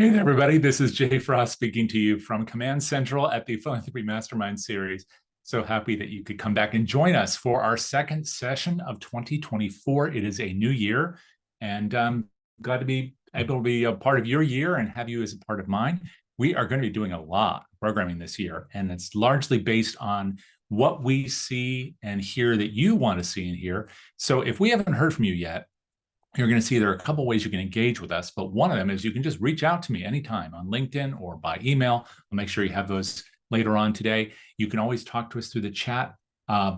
Hey there, everybody. This is Jay Frost speaking to you from Command Central at the Philanthropy Mastermind series. So happy that you could come back and join us for our second session of 2024. It is a new year, and I'm glad to be able to be a part of your year and have you as a part of mine. We are going to be doing a lot of programming this year, and it's largely based on what we see and hear that you want to see and hear. So if we haven't heard from you yet, you're going to see there are a couple ways you can engage with us, but one of them is you can just reach out to me anytime on LinkedIn or by email. I'll make sure you have those later on today. You can always talk to us through the chat,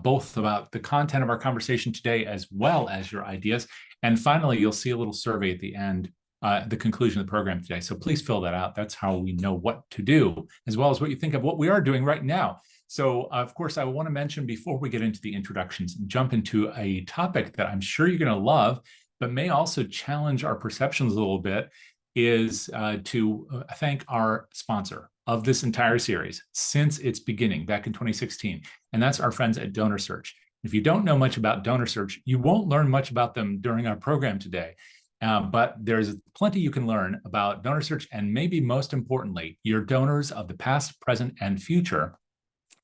both about the content of our conversation today, as well as your ideas. And finally, you'll see a little survey at the end, the conclusion of the program today. So please fill that out. That's how we know what to do, as well as what you think of what we are doing right now. So, of course, I want to mention before we get into the introductions and jump into a topic that I'm sure you're going to love, but may also challenge our perceptions a little bit, is to thank our sponsor of this entire series since its beginning back in 2016, and that's our friends at DonorSearch. If you don't know much about DonorSearch, you won't learn much about them during our program today, but there's plenty you can learn about DonorSearch, and maybe most importantly, your donors of the past, present, and future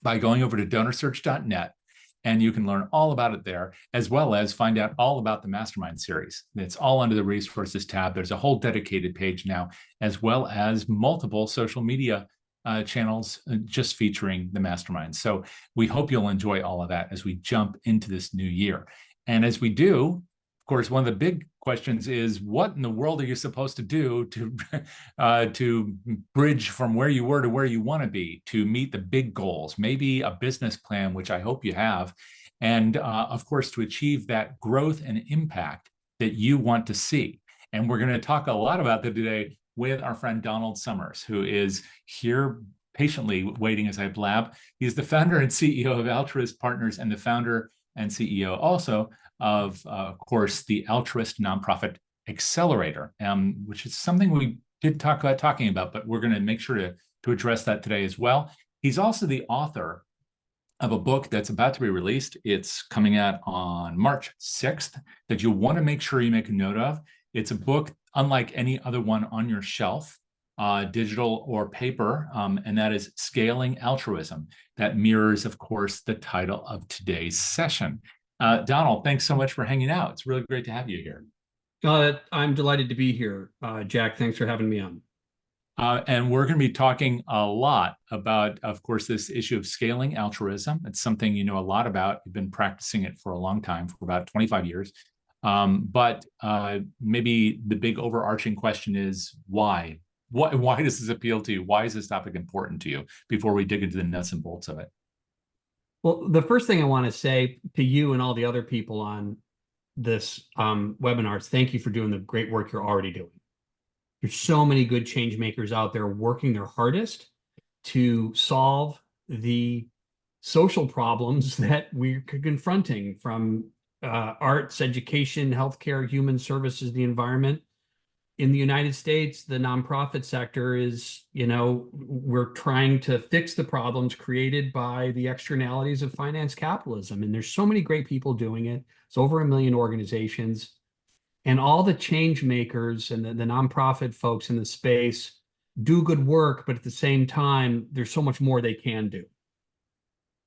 by going over to DonorSearch.net. And you can learn all about it there, as well as find out all about the Mastermind series. It's all under the resources tab. There's a whole dedicated page now, as well as multiple social media channels just featuring the Mastermind. So we hope you'll enjoy all of that as we jump into this new year. And as we do, of course, one of the big questions is, what in the world are you supposed to do to bridge from where you were to where you want to be, to meet the big goals, maybe a business plan, which I hope you have, and of course, to achieve that growth and impact that you want to see. And we're going to talk a lot about that today with our friend Donald Summers, who is here patiently waiting as I blab. He's the founder and CEO of Altruist Partners and the founder and CEO also of course, the Altruist Nonprofit Accelerator, which is something we did talk about talking about, but we're going to make sure to address that today as well. He's also the author of a book that's about to be released. It's coming out on March 6th that you'll want to make sure you make a note of. It's a book unlike any other one on your shelf, digital or paper, and that is Scaling Altruism. That mirrors, of course, the title of today's session. Donald, thanks so much for hanging out. It's really great to have you here. I'm delighted to be here. Jack, thanks for having me on. And we're going to be talking a lot about, of course, this issue of scaling altruism. It's something you know a lot about. You've been practicing it for a long time, for about 25 years. But maybe the big overarching question is why? Why does this appeal to you? Why is this topic important to you before we dig into the nuts and bolts of it? Well, the first thing I want to say to you and all the other people on this webinar is thank you for doing the great work you're already doing. There's so many good change makers out there working their hardest to solve the social problems that we're confronting, from arts, education, healthcare, human services, the environment. In the United States, the nonprofit sector is, we're trying to fix the problems created by the externalities of finance capitalism. And there's so many great people doing it. It's over 1 million organizations. And all the change makers and the nonprofit folks in the space do good work, but at the same time, there's so much more they can do.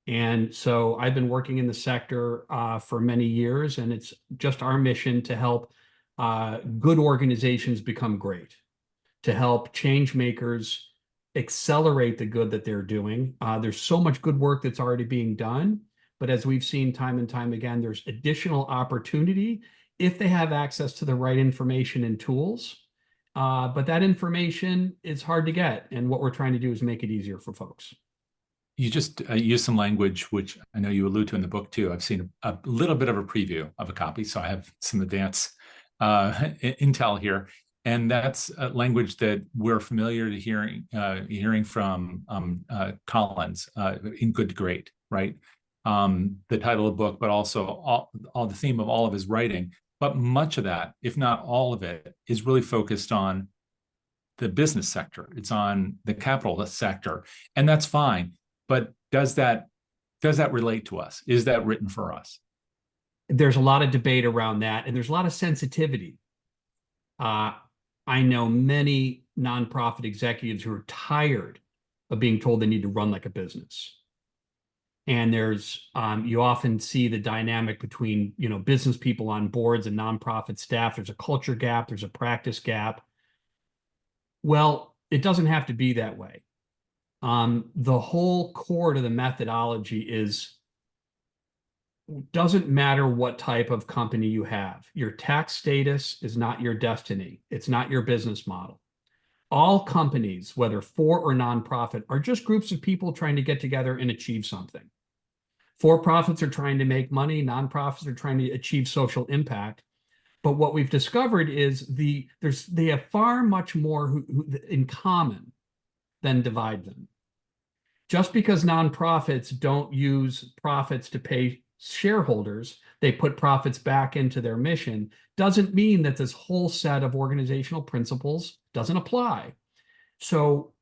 And so I've been working in the sector for many years, and it's just our mission to help good organizations become great, to help change makers accelerate the good that they're doing. There's so much good work that's already being done, but as we've seen time and time again, there's additional opportunity if they have access to the right information and tools. But that information is hard to get, and what we're trying to do is make it easier for folks. You just use some language, which I know you allude to in the book too. I've seen a little bit of a preview of a copy, so I have some advance intel here, and that's a language that we're familiar to hearing from Collins in Good to Great, right? The title of the book, but also all the theme of all of his writing. But much of that, if not all of it, is really focused on the business sector. It's on the capital sector, and that's fine. But does that relate to us? Is that written for us? There's a lot of debate around that, and there's a lot of sensitivity. I know many nonprofit executives who are tired of being told they need to run like a business. And there's you often see the dynamic between business people on boards and nonprofit staff. There's a culture gap, there's a practice gap. Well, it doesn't have to be that way. The whole core to the methodology is doesn't matter what type of company you have. Your tax status is not your destiny. It's not your business model. All companies, whether for or nonprofit, are just groups of people trying to get together and achieve something. For-profits are trying to make money, nonprofits are trying to achieve social impact. But what we've discovered is they have far much more in common than divide them. Just because nonprofits don't use profits to pay shareholders, they put profits back into their mission, doesn't mean that this whole set of organizational principles doesn't apply. So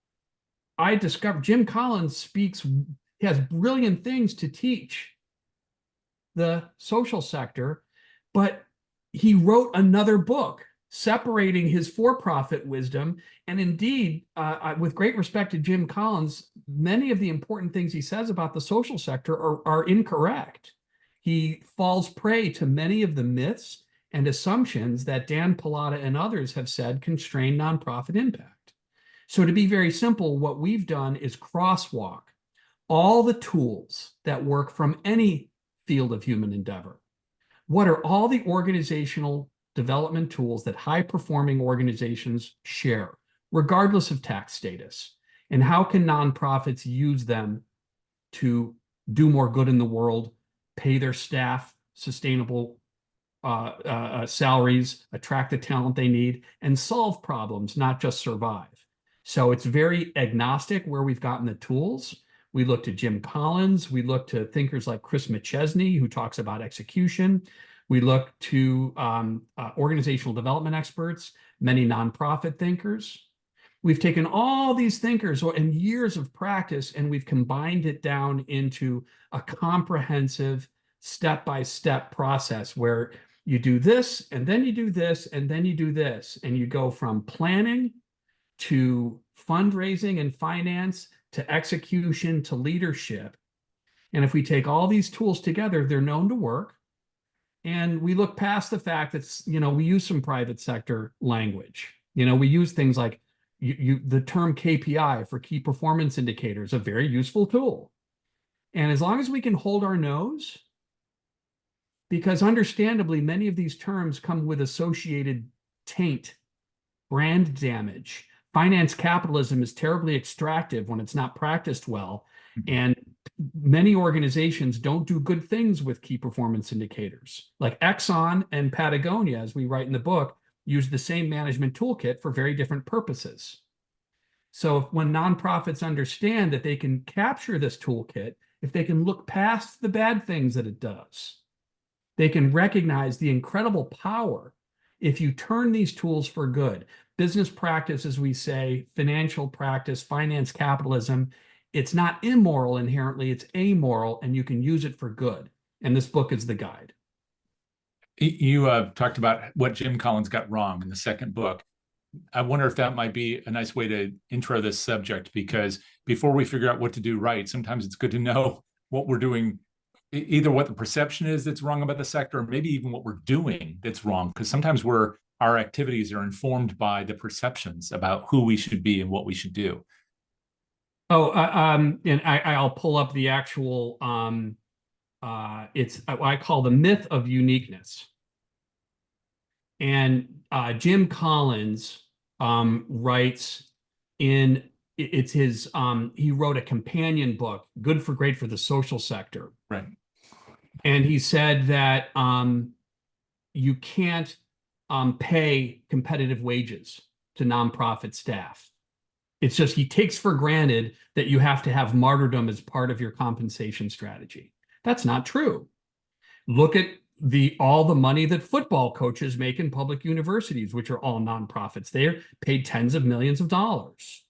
I discovered Jim Collins he has brilliant things to teach the social sector, but he wrote another book separating his for-profit wisdom. And indeed, with great respect to Jim Collins, many of the important things he says about the social sector are incorrect. He falls prey to many of the myths and assumptions that Dan Pallotta and others have said constrain nonprofit impact. So to be very simple, what we've done is crosswalk all the tools that work from any field of human endeavor. What are all the organizational development tools that high-performing organizations share, regardless of tax status? And how can nonprofits use them to do more good in the world, pay their staff sustainable salaries, attract the talent they need, and solve problems, not just survive? So it's very agnostic where we've gotten the tools. We look to Jim Collins. We look to thinkers like Chris McChesney, who talks about execution. We look to organizational development experts, many nonprofit thinkers. We've taken all these thinkers and years of practice, and we've combined it down into a comprehensive step-by-step process where you do this, and then you do this, and then you do this, and you go from planning to fundraising and finance to execution to leadership. And if we take all these tools together, they're known to work. And we look past the fact that, we use some private sector language. We use things like the term KPI for key performance indicators, a very useful tool. And as long as we can hold our nose, because understandably, many of these terms come with associated taint, brand damage. Finance capitalism is terribly extractive when it's not practiced well. And many organizations don't do good things with key performance indicators. Like Exxon and Patagonia, as we write in the book, use the same management toolkit for very different purposes. So when nonprofits understand that they can capture this toolkit, if they can look past the bad things that it does, they can recognize the incredible power if you turn these tools for good. Business practice, as we say, financial practice, finance capitalism, it's not immoral inherently, it's amoral, and you can use it for good. And this book is the guide. You talked about what Jim Collins got wrong in the second book. I wonder if that might be a nice way to intro this subject, because before we figure out what to do right, sometimes it's good to know what we're doing, either what the perception is that's wrong about the sector, or maybe even what we're doing that's wrong, because sometimes our activities are informed by the perceptions about who we should be and what we should do. And I'll pull up the actual, it's I call the myth of uniqueness. And Jim Collins writes he wrote a companion book, Great for the Social Sector. Right. And he said that you can't pay competitive wages to nonprofit staff. It's just he takes for granted that you have to have martyrdom as part of your compensation strategy. That's not true. Look at all the money that football coaches make in public universities, which are all nonprofits. They're paid tens of millions of dollars.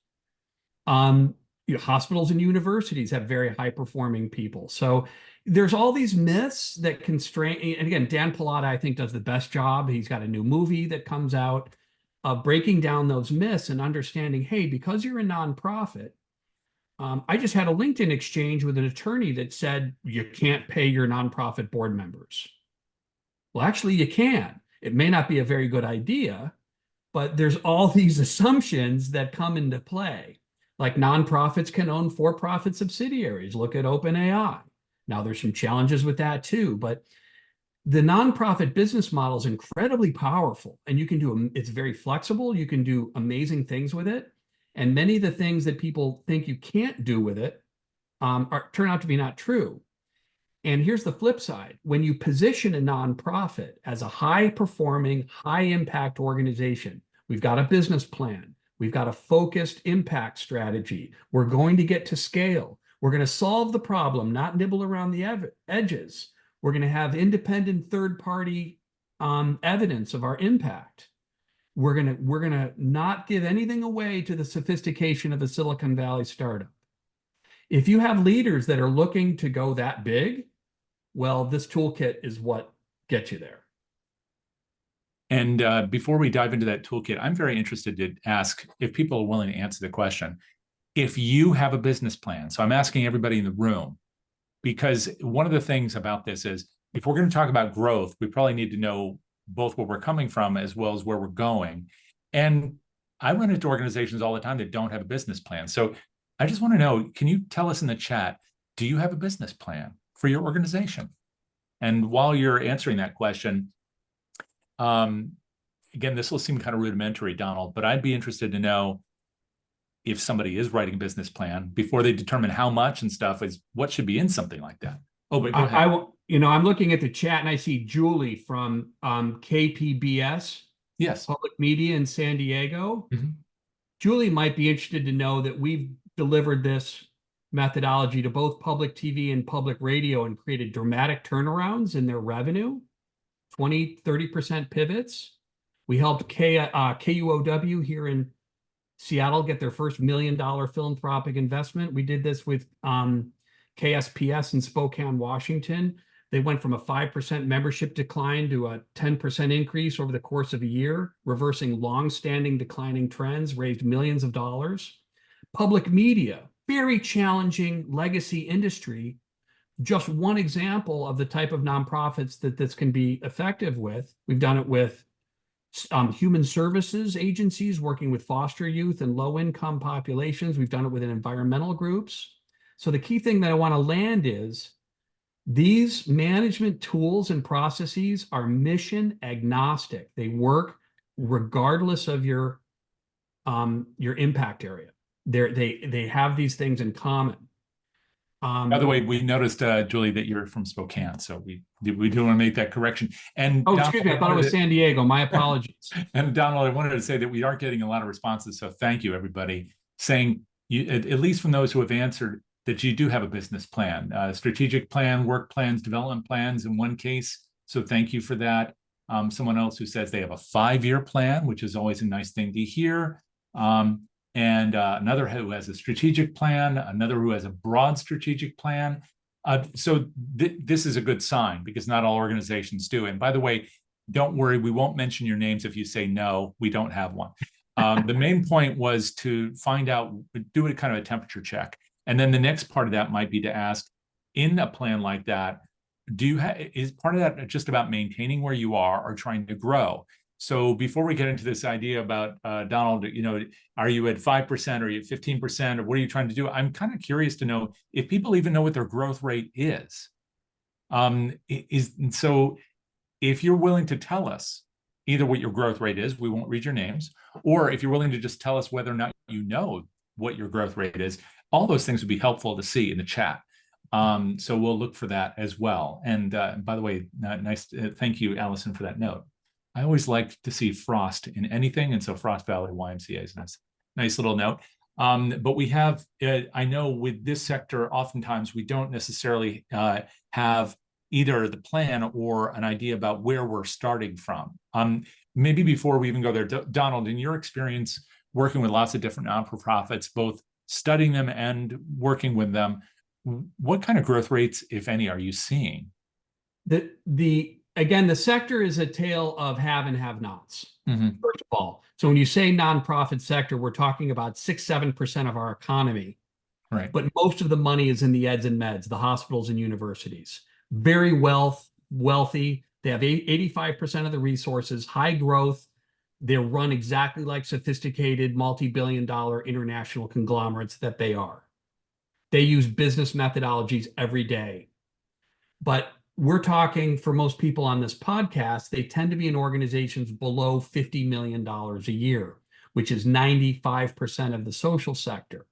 Hospitals and universities have very high-performing people. So there's all these myths that constrain. And again, Dan Pallotta, I think, does the best job. He's got a new movie that comes out. of breaking down those myths and understanding, hey, because you're a nonprofit, I just had a LinkedIn exchange with an attorney that said you can't pay your nonprofit board members. Well, actually, you can. It may not be a very good idea, but there's all these assumptions that come into play. Like nonprofits can own for-profit subsidiaries. Look at OpenAI. Now, there's some challenges with that too, but the nonprofit business model is incredibly powerful, and you can do it's very flexible. You can do amazing things with it, and many of the things that people think you can't do with it turn out to be not true. And here's the flip side: when you position a nonprofit as a high-performing, high-impact organization, we've got a business plan, we've got a focused impact strategy. We're going to get to scale. We're going to solve the problem, not nibble around the edges. We're going to have independent third-party evidence of our impact. We're going to not give anything away to the sophistication of a Silicon Valley startup. If you have leaders that are looking to go that big, well, this toolkit is what gets you there. And before we dive into that toolkit, I'm very interested to ask if people are willing to answer the question. If you have a business plan, so I'm asking everybody in the room, because one of the things about this is if we're going to talk about growth, we probably need to know both where we're coming from as well as where we're going. And I run into organizations all the time that don't have a business plan. So I just want to know, can you tell us in the chat, do you have a business plan for your organization? And while you're answering that question, again, this will seem kind of rudimentary, Donald, but I'd be interested to know if somebody is writing a business plan before they determine how much and stuff is what should be in something like that. Oh, but go ahead. I'm looking at the chat and I see Julie from KPBS, yes, Public Media in San Diego. Mm-hmm. Julie might be interested to know that we've delivered this methodology to both public TV and public radio and created dramatic turnarounds in their revenue, 20-30% pivots. We helped KUOW here in Seattle get their first $1 million philanthropic investment. We did this with KSPS in Spokane, Washington. They went from a 5% membership decline to a 10% increase over the course of a year, reversing long-standing declining trends, raised millions of dollars. Public media, very challenging legacy industry. Just one example of the type of nonprofits that this can be effective with. We've done it with human services agencies working with foster youth and low-income populations. We've done it with environmental groups. So the key thing that I want to land is these management tools and processes are mission agnostic. They work regardless of your impact area. They have these things in common. By the way, we noticed, Julie, that you're from Spokane, so we do want to make that correction. And Donald, excuse me, I thought it was San Diego. My apologies. And Donald, I wanted to say that we aren't getting a lot of responses, so thank you, everybody, saying you, at least from those who have answered, that you do have a business plan, strategic plan, work plans, development plans in one case. So thank you for that. Someone else who says they have a 5-year plan, which is always a nice thing to hear. And another who has a strategic plan, another who has a broad strategic plan. So this is a good sign because not all organizations do. And by the way, don't worry, we won't mention your names if you say no, we don't have one. The main point was to find out, do a kind of a temperature check. And then the next part of that might be to ask, in a plan like that, is part of that just about maintaining where you are or trying to grow? So before we get into this idea about Donald, are you at 5%? Are you at 15%? Or what are you trying to do? I'm kind of curious to know if people even know what their growth rate is. So if you're willing to tell us either what your growth rate is, we won't read your names, or if you're willing to just tell us whether or not you know what your growth rate is, all those things would be helpful to see in the chat. So we'll look for that as well. And by the way, thank you, Allison, for that note. I always like to see Frost in anything, and so Frost Valley YMCA is a nice little note. But we have, I know with this sector, oftentimes we don't necessarily have either the plan or an idea about where we're starting from. Maybe before we even go there, Donald, in your experience working with lots of different non-profits, both studying them and working with them, what kind of growth rates, if any, are you seeing? The again, the sector is a tale of have and have nots, Mhm. first of all. So when you say nonprofit sector, we're talking about 6-7% of our economy, Right. but most of the money is in the eds and meds, the hospitals and universities. Very wealthy. They have 85% of the resources, high growth. They're run exactly like sophisticated multi-billion dollar international conglomerates that they are. They use business methodologies every day. But we're talking for most people on this podcast, they tend to be in organizations below $50 million a year, which is 95% of the social sector.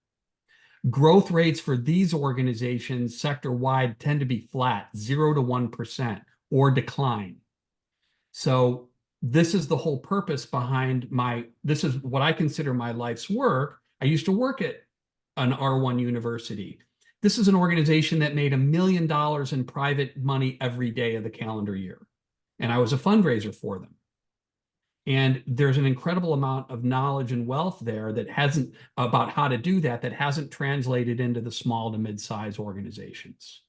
Growth rates for these organizations sector-wide tend to be flat, 0 to 1%, or decline. So this is the whole purpose behind this is what I consider my life's work. I used to work at an R1 university. This is an organization that made $1 million in private money every day of the calendar year. And I was a fundraiser for them. And there's an incredible amount of knowledge and wealth there that hasn't about how to do that, that hasn't translated into the small to mid-size organizations.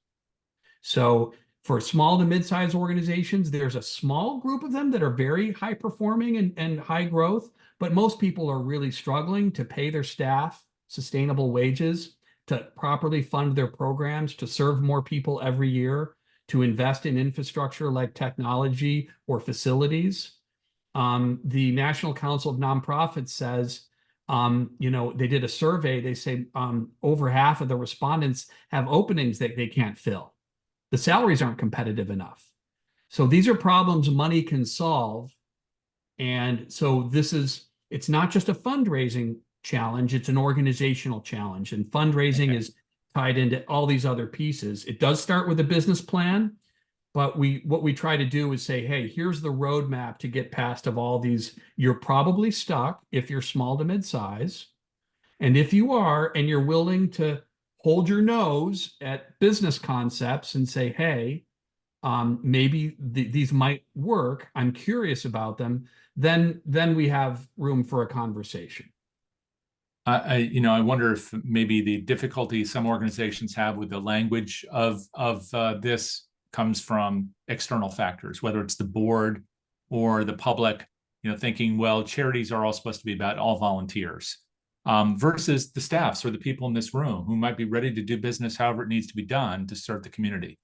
So for small to mid-size organizations, there's a small group of them that are very high performing and high growth, but most people are really struggling to pay their staff sustainable wages, to properly fund their programs, to serve more people every year, to invest in infrastructure like technology or facilities. The National Council of Nonprofits says, they did a survey. They say over half of the respondents have openings that they can't fill. The salaries aren't competitive enough. So these are problems money can solve. And so it's not just a fundraising challenge, it's an organizational challenge. And fundraising is tied into all these other pieces. It does start with a business plan, but what we try to do is say, hey, here's the roadmap to get past of all these. You're probably stuck if you're small to mid-size. And if you are, and you're willing to hold your nose at business concepts and say, hey, maybe these might work, I'm curious about them, then we have room for a conversation. I wonder if maybe the difficulty some organizations have with the language of this comes from external factors, whether it's the board or the public, thinking, well, charities are all supposed to be about all volunteers, versus the staffs or the people in this room who might be ready to do business however it needs to be done to serve the community.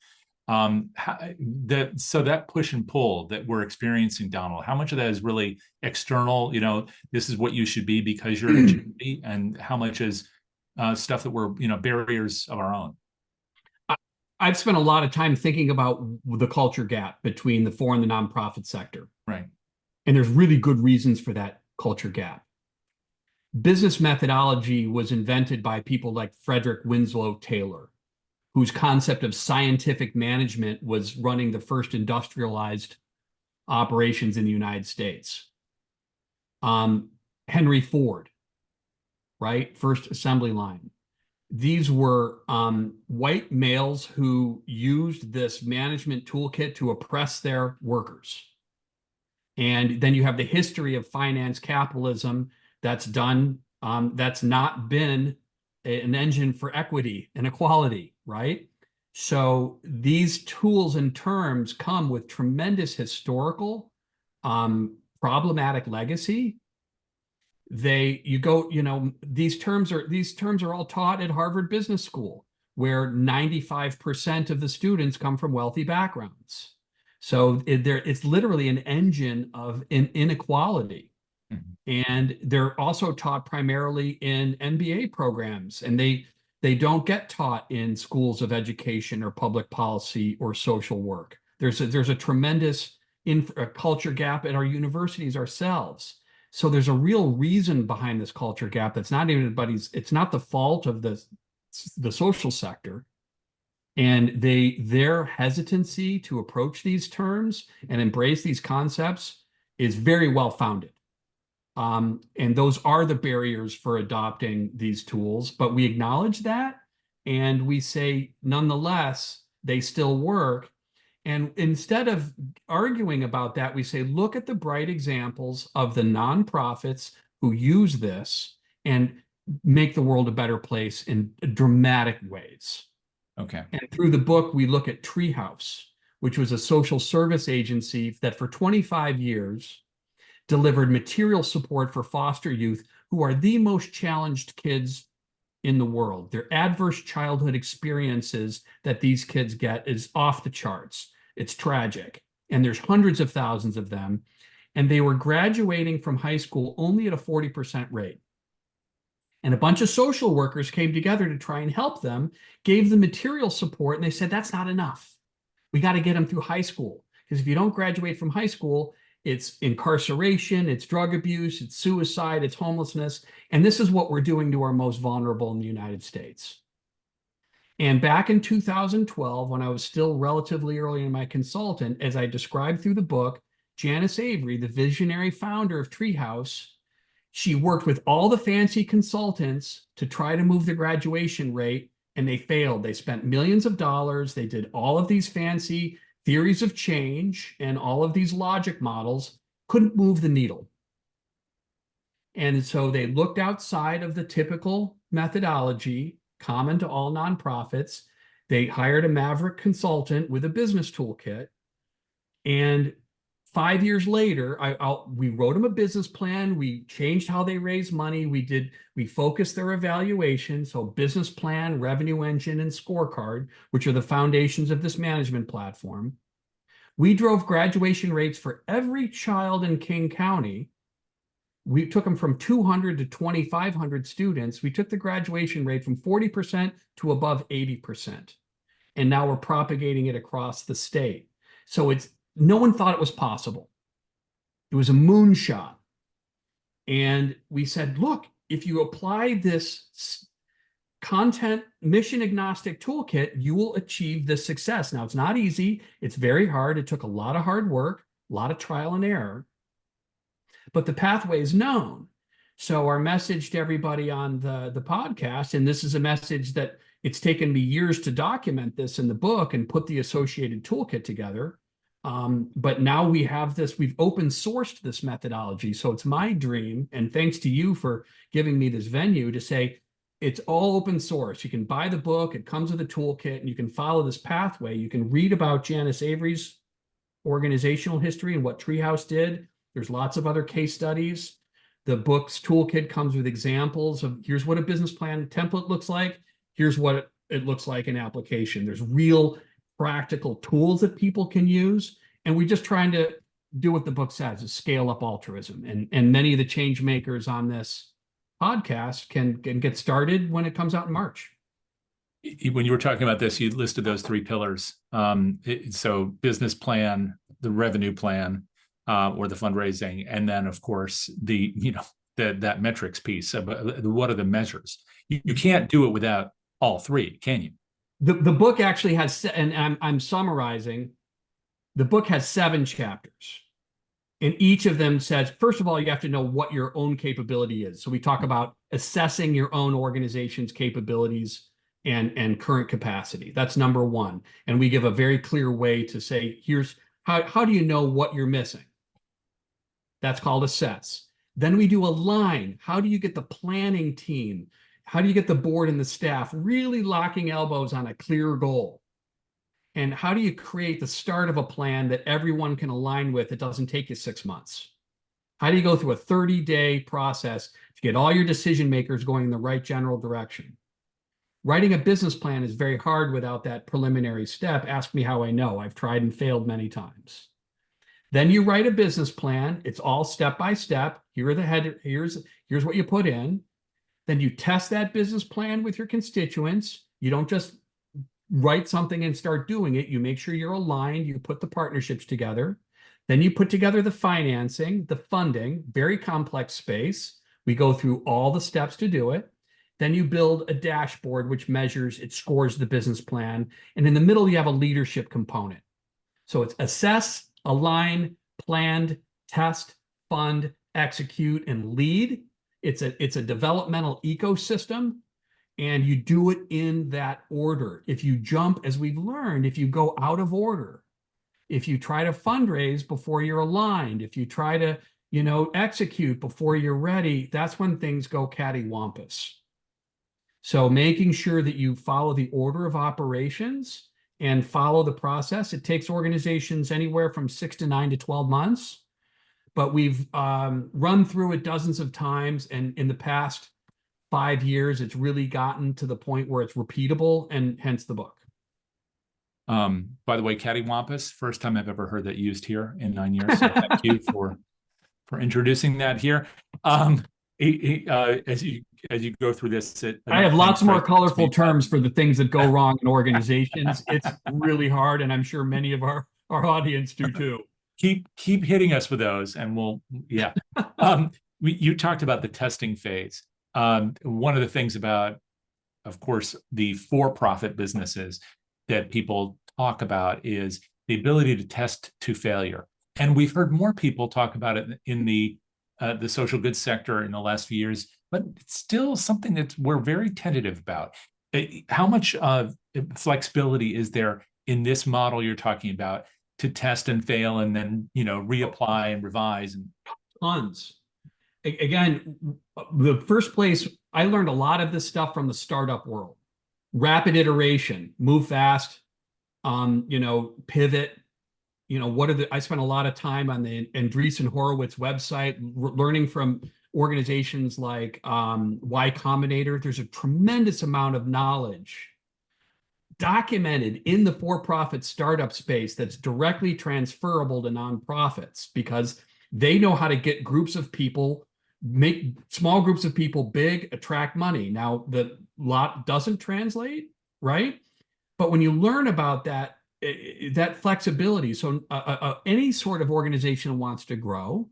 So that push and pull that we're experiencing, Donald, how much of that is really external? This is what you should be because you're a charity, and how much is stuff that we're, barriers of our own? I've spent a lot of time thinking about the culture gap between the for and the nonprofit sector. Right. And there's really good reasons for that culture gap. Business methodology was invented by people like Frederick Winslow Taylor, whose concept of scientific management was running the first industrialized operations in the United States. Henry Ford, right? First assembly line. These were white males who used this management toolkit to oppress their workers. And then you have the history of finance capitalism that's not been an engine for equity and equality, right? So these tools and terms come with tremendous historical problematic legacy. These terms are all taught at Harvard Business School, where 95% of the students come from wealthy backgrounds. So it's literally an engine of inequality. Mm-hmm. And they're also taught primarily in MBA programs, and they don't get taught in schools of education or public policy or social work. There's a tremendous culture gap at our universities ourselves. So there's a real reason behind this culture gap that's not it's not the fault of the social sector. And their hesitancy to approach these terms and embrace these concepts is very well founded. And those are the barriers for adopting these tools, but we acknowledge that, and we say, nonetheless, they still work. And instead of arguing about that, we say, look at the bright examples of the nonprofits who use this and make the world a better place in dramatic ways. Okay. And through the book, we look at Treehouse, which was a social service agency that for 25 years delivered material support for foster youth who are the most challenged kids in the world. Their adverse childhood experiences that these kids get is off the charts. It's tragic. And there's hundreds of thousands of them. And they were graduating from high school only at a 40% rate. And a bunch of social workers came together to try and help them, gave them material support, and they said, that's not enough. We got to get them through high school. Because if you don't graduate from high school, it's incarceration, it's drug abuse, it's suicide, it's homelessness. And this is what we're doing to our most vulnerable in the United States. And back in 2012, when I was still relatively early in my consultant, as I described through the book, Janice Avery, the visionary founder of Treehouse, she worked with all the fancy consultants to try to move the graduation rate, and they failed. They spent millions of dollars. They did all of these fancy theories of change and all of these logic models, couldn't move the needle. And so they looked outside of the typical methodology common to all nonprofits. They hired a maverick consultant with a business toolkit. And 5 years later, we wrote them a business plan. We changed how they raise money. We focused their evaluation. So business plan, revenue engine, and scorecard, which are the foundations of this management platform. We drove graduation rates for every child in King County. We took them from 200 to 2,500 students. We took the graduation rate from 40% to above 80%. And now we're propagating it across the state. So no one thought it was possible. It was a moonshot. And we said, look, if you apply this content mission agnostic toolkit, you will achieve this success. Now, it's not easy. It's very hard. It took a lot of hard work, a lot of trial and error, but the pathway is known. So our message to everybody on the podcast, and this is a message that it's taken me years to document this in the book and put the associated toolkit together. But now we have this, we've open sourced this methodology. So it's my dream, and thanks to you for giving me this venue to say, it's all open source. You can buy the book, it comes with a toolkit, and you can follow this pathway. You can read about Janice Avery's organizational history and what Treehouse did. There's lots of other case studies. The book's toolkit comes with examples of here's what a business plan template looks like. Here's what it looks like in application. There's real practical tools that people can use. And we're just trying to do what the book says, is scale up altruism. And many of the change makers on this podcast can get started when it comes out in March. When you were talking about this, you listed those three pillars. So business plan, the revenue plan, or the fundraising, and then of course that metrics piece. What are the measures? You can't do it without all three, can you? The book actually has, and I'm summarizing, the book has 7 chapters. And each of them says, first of all, you have to know what your own capability is. So we talk about assessing your own organization's capabilities and current capacity. That's number one. And we give a very clear way to say, here's how do you know what you're missing? That's called assess. Then we do align. How do you get the planning team? How do you get the board and the staff really locking elbows on a clear goal? And how do you create the start of a plan that everyone can align with that doesn't take you 6 months? How do you go through a 30-day process to get all your decision makers going in the right general direction? Writing a business plan is very hard without that preliminary step. Ask me how I know. I've tried and failed many times. Then you write a business plan. It's all step by step. Here are the head. Here's what you put in. Then you test that business plan with your constituents. You don't just write something and start doing it. You make sure you're aligned. You put the partnerships together. Then you put together the financing, the funding, very complex space. We go through all the steps to do it. Then you build a dashboard which measures, it scores the business plan. And in the middle, you have a leadership component. So it's assess, align, planned, test, fund, execute, and lead. It's a developmental ecosystem, and you do it in that order. If you jump, as we've learned, if you go out of order, if you try to fundraise before you're aligned, if you try to, execute before you're ready, that's when things go cattywampus. So making sure that you follow the order of operations and follow the process. It takes organizations anywhere from 6 to 9 to 12 months, but we've run through it dozens of times. And in the past 5 years, it's really gotten to the point where it's repeatable, and hence the book. By the way, cattywampus, first time I've ever heard that used here in 9 years. So thank you for introducing that here. As you go through this, I have lots more colorful terms for the things that go wrong in organizations. It's really hard, and I'm sure many of our audience do too. Keep hitting us with those, and yeah. You talked about the testing phase. One of the things about, of course, the for-profit businesses that people talk about is the ability to test to failure. And we've heard more people talk about it in the social goods sector in the last few years, but it's still something that we're very tentative about. How much flexibility is there in this model you're talking about to test and fail and then, reapply and revise? Tons. Again, the first place I learned a lot of this stuff from the startup world. Rapid iteration, move fast, pivot. I spent a lot of time on the Andreessen Horowitz website, learning from organizations like Y Combinator. There's a tremendous amount of knowledge documented in the for-profit startup space that's directly transferable to nonprofits, because they know how to get groups of people, make small groups of people big, attract money. Now, the lot doesn't translate, right? But when you learn about that flexibility, so any sort of organization wants to grow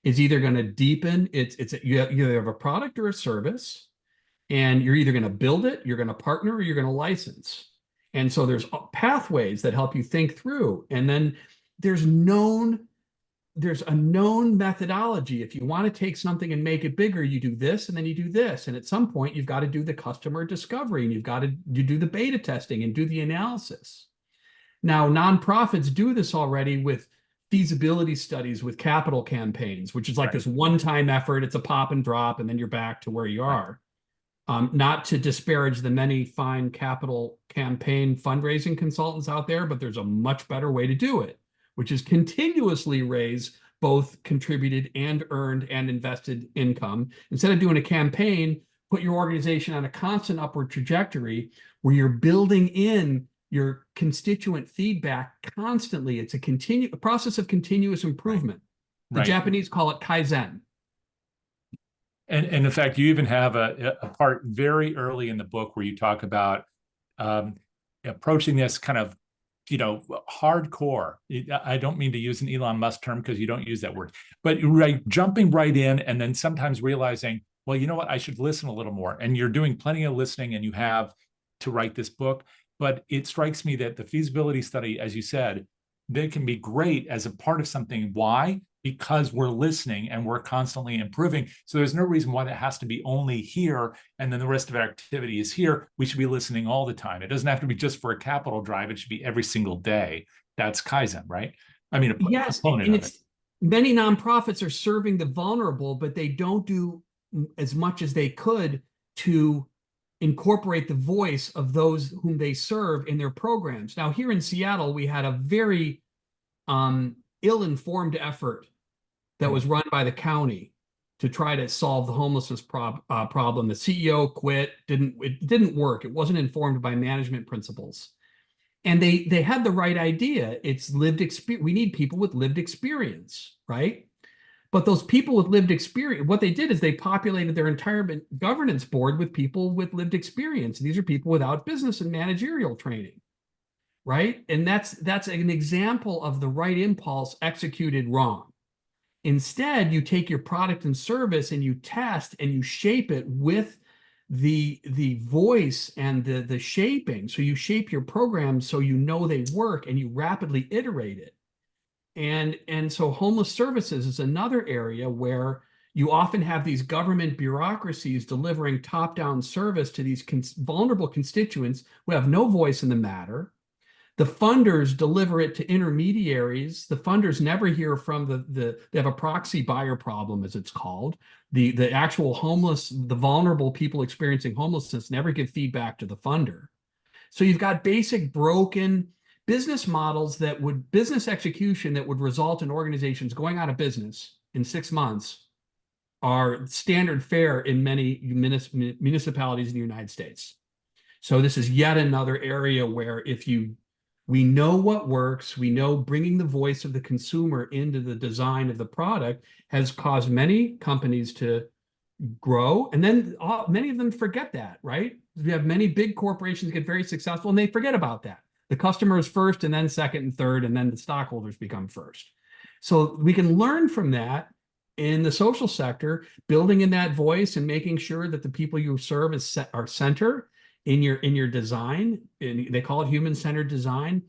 is either going to deepen you either have a product or a service, and you're either going to build it, you're going to partner, or you're going to license. And so there's pathways that help you think through. And then there's a known methodology. If you want to take something and make it bigger, you do this, and then you do this. And at some point, you've got to do the customer discovery, and you do the beta testing and do the analysis. Now, nonprofits do this already with feasibility studies, with capital campaigns, which is like this one-time effort. It's a pop and drop, and then you're back to where you are. Not to disparage the many fine capital campaign fundraising consultants out there, but there's a much better way to do it, which is continuously raise both contributed and earned and invested income. Instead of doing a campaign, put your organization on a constant upward trajectory where you're building in your constituent feedback constantly. It's a process of continuous improvement. The Japanese call it Kaizen. And in fact, you even have a part very early in the book where you talk about approaching this kind of, hardcore. I don't mean to use an Elon Musk term because you don't use that word, but jumping right in and then sometimes realizing, well, you know what, I should listen a little more. And you're doing plenty of listening, and you have to write this book. But it strikes me that the feasibility study, as you said, they can be great as a part of something. Why? Because we're listening and we're constantly improving. So there's no reason why that has to be only here and then the rest of our activity is here. We should be listening all the time. It doesn't have to be just for a capital drive. It should be every single day. That's Kaizen, right? I mean, yes, and it's many nonprofits are serving the vulnerable, but they don't do as much as they could to incorporate the voice of those whom they serve in their programs. Now, here in Seattle, we had a very ill-informed effort that was run by the county to try to solve the homelessness problem. The CEO quit. It didn't work. It wasn't informed by management principles. And they had the right idea. It's lived experience. We need people with lived experience, right? But those people with lived experience, what they did is they populated their entire governance board with people with lived experience. These are people without business and managerial training, right? And that's an example of the right impulse executed wrong. Instead, you take your product and service and you test and you shape it with the voice and the shaping. So you shape your program so you know they work, and you rapidly iterate it. And so homeless services is another area where you often have these government bureaucracies delivering top-down service to these vulnerable constituents who have no voice in the matter. The funders deliver it to intermediaries. The funders never hear from they have a proxy buyer problem, as it's called. The actual homeless, the vulnerable people experiencing homelessness never give feedback to the funder. So you've got basic broken business models business execution that would result in organizations going out of business in 6 months are standard fare in many municipalities in the United States. So this is yet another area where we know what works, we know bringing the voice of the consumer into the design of the product has caused many companies to grow. And then many of them forget that, right? We have many big corporations get very successful and they forget about that. The customer is first and then second and third, and then the stockholders become first. So we can learn from that in the social sector, building in that voice and making sure that the people you serve are center in your design. And they call it human-centered design.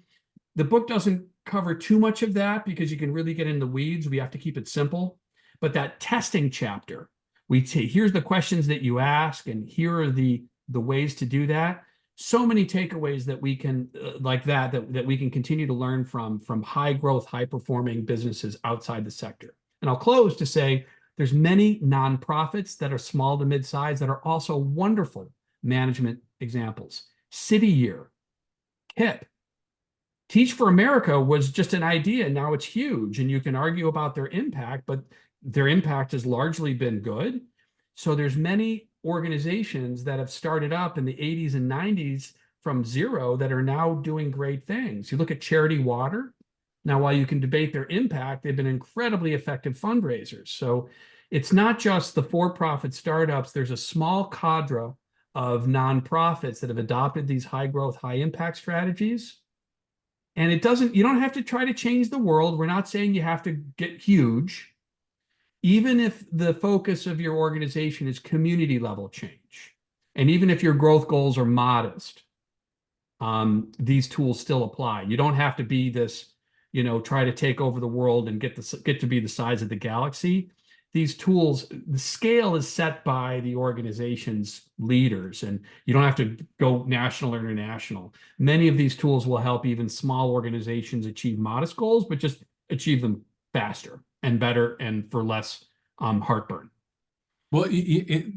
The book doesn't cover too much of that because you can really get in the weeds. We have to keep it simple. But that testing chapter, here's the questions that you ask, and here are the ways to do that. So many takeaways that we can that we can continue to learn from high growth, high performing businesses outside the sector. And I'll close to say there's many nonprofits that are small to mid-size that are also wonderful management examples. City Year, KIP, Teach for America was just an idea. Now it's huge, and you can argue about their impact, but their impact has largely been good. So there's many organizations that have started up in the 80s and 90s from zero that are now doing great things. You look at Charity Water. Now, while you can debate their impact, they've been incredibly effective fundraisers. So it's not just the for-profit startups. There's a small cadre of nonprofits that have adopted these high growth, high impact strategies. And you don't have to try to change the world. We're not saying you have to get huge. Even if the focus of your organization is community level change, and even if your growth goals are modest, these tools still apply. You don't have to be this, try to take over the world and get to be the size of the galaxy. These tools, the scale is set by the organization's leaders, and you don't have to go national or international. Many of these tools will help even small organizations achieve modest goals, but just achieve them faster and better and for less heartburn. Well,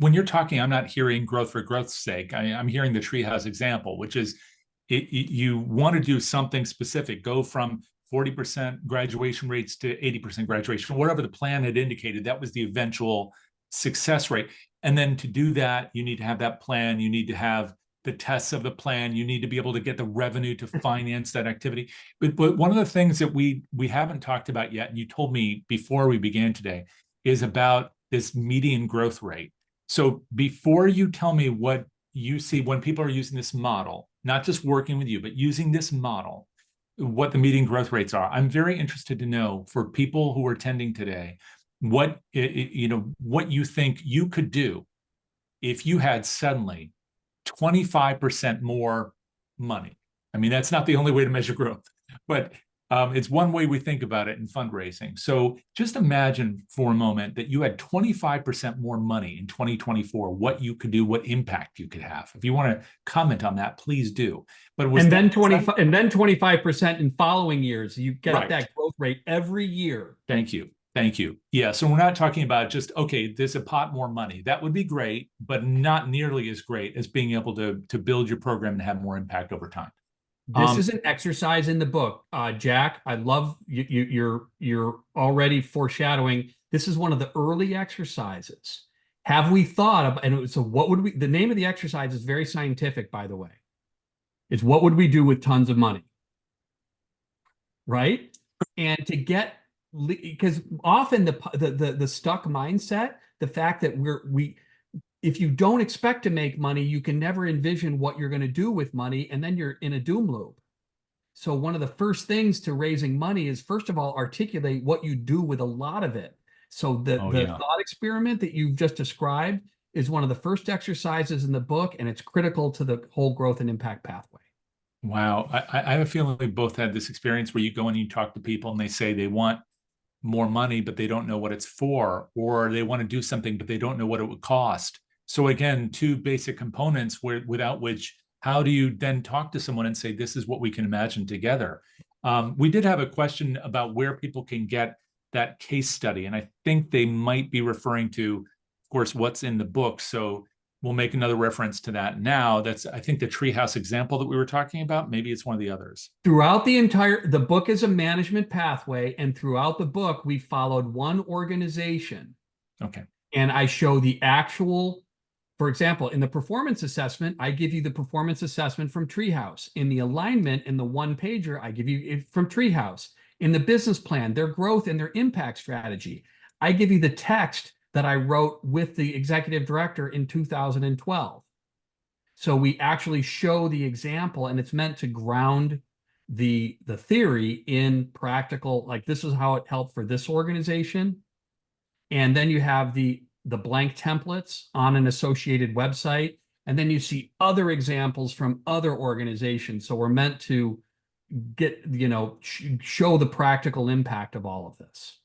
when you're talking, I'm not hearing growth for growth's sake. I'm hearing the treehouse example, which is you want to do something specific, go from 40% graduation rates to 80% graduation, whatever the plan had indicated. That was the eventual success rate. And then to do that, you need to have that plan. You need to have the tests of the plan. You need to be able to get the revenue to finance that activity. But one of the things that we haven't talked about yet, and you told me before we began today, is about this median growth rate. So before you tell me what you see when people are using this model, not just working with you, but using this model, what the median growth rates are, I'm very interested to know, for people who are attending today, what you think you could do if you had suddenly 25% more money. I mean, that's not the only way to measure growth, but it's one way we think about it in fundraising. So just imagine for a moment that you had 25% more money in 2024, what you could do, what impact you could have. If you want to comment on that, please do. But then 25% in following years. You get that growth rate every year. Thank you. Thank you. Yeah. So we're not talking about just, okay, there's a pot more money. That would be great, but not nearly as great as being able to build your program and have more impact over time. This is an exercise in the book. Jack, I love you're already foreshadowing. This is one of the early exercises. Have we thought of, and so what would the name of the exercise is very scientific, by the way. It's what would we do with tons of money? Right? And to get, because often the stuck mindset, the fact that if you don't expect to make money, you can never envision what you're going to do with money, and then you're in a doom loop. So one of the first things to raising money is, first of all, articulate what you do with a lot of it. So the thought experiment that you've just described is one of the first exercises in the book, and it's critical to the whole growth and impact pathway. Wow. I have a feeling we both had this experience where you go and you talk to people and they say they want more money, but they don't know what it's for, or they want to do something, but they don't know what it would cost. So again, two basic components without which, how do you then talk to someone and say, this is what we can imagine together? We did have a question about where people can get that case study. And I think they might be referring to, of course, what's in the book. So we'll make another reference to that now. That's, I think, the treehouse example that we were talking about. Maybe it's one of the others. Throughout the book is a management pathway, and throughout the book, we followed one organization. Okay. And I show the actual, for example, in the performance assessment, I give you the performance assessment from Treehouse. In the alignment, in the one pager, I give you it from Treehouse. In the business plan, their growth and their impact strategy, I give you the text that I wrote with the executive director in 2012. So we actually show the example, and it's meant to ground the theory in practical, like this is how it helped for this organization. And then you have the blank templates on an associated website. And then you see other examples from other organizations. So we're meant to get, show the practical impact of all of this.